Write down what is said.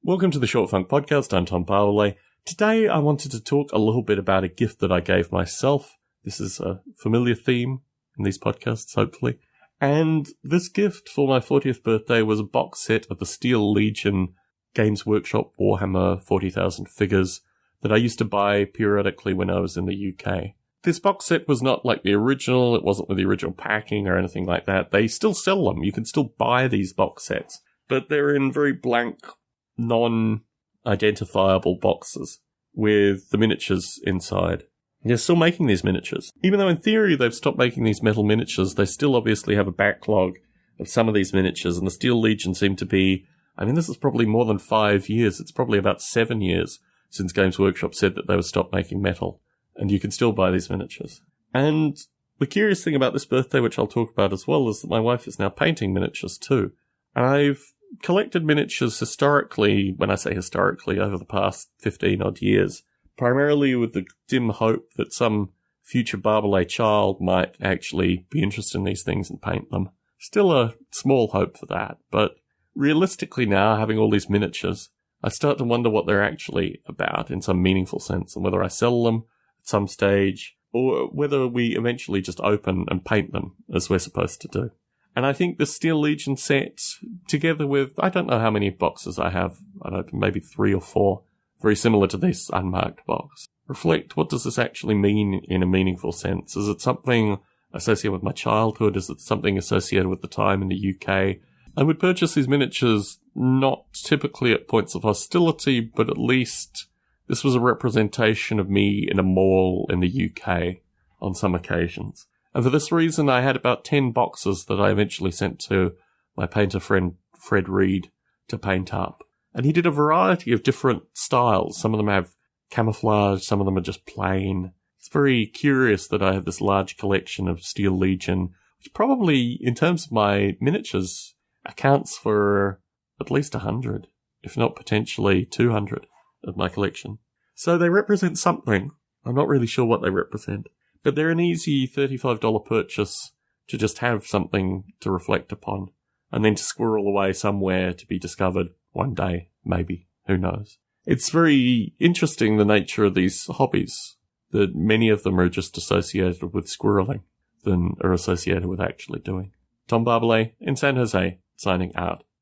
Welcome to the Short Funk Podcast. I'm Tom Squirrelly. Today I wanted to talk a little bit about a gift that I gave myself. This is a familiar theme in these podcasts, hopefully. And this gift for my 40th birthday was a box set of the Steel Legion Games Workshop Warhammer 40,000 figures that I used to buy periodically when I was in the UK. This box set was not like the original. It wasn't with the original packing or anything like that. They still sell them. You can still buy these box sets, but they're in very blank, non-identifiable boxes with the miniatures inside. They're still making these miniatures. Even though in theory they've stopped making these metal miniatures, they still obviously have a backlog of some of these miniatures, and the Steel Legion seem to be, this is probably more than 5 years. It's probably about 7 years since Games Workshop said that they would stop making metal, and you can still buy these miniatures. And the curious thing about this birthday, which I'll talk about as well, is that my wife is now painting miniatures too. And I've collected miniatures historically, when I say historically, over the past 15 odd years, primarily with the dim hope that some future Barbalet child might actually be interested in these things and paint them. Still a small hope for that, but realistically now, having all these miniatures, I start to wonder what they're actually about in some meaningful sense, and whether I sell them at some stage, or whether we eventually just open and paint them as we're supposed to do. And I think the Steel Legion set, together with, I don't know how many boxes I have, I don't know, maybe 3 or 4, very similar to this unmarked box, reflect what does this actually mean in a meaningful sense. Is it something associated with my childhood? Is it something associated with the time in the UK? I would purchase these miniatures not typically at points of hostility, but at least this was a representation of me in a mall in the UK on some occasions. And for this reason, I had about 10 boxes that I eventually sent to my painter friend Fred Reed to paint up. And he did a variety of different styles. Some of them have camouflage, some of them are just plain. It's very curious that I have this large collection of Steel Legion, which probably, in terms of my miniatures, accounts for at least 100, if not potentially 200 of my collection. So they represent something. I'm not really sure what they represent. But they're an easy $35 purchase to just have something to reflect upon, and then to squirrel away somewhere to be discovered one day, maybe. Who knows? It's very interesting, the nature of these hobbies, that many of them are just associated with squirreling than are associated with actually doing. Tom Squirrelly in San Jose, signing out.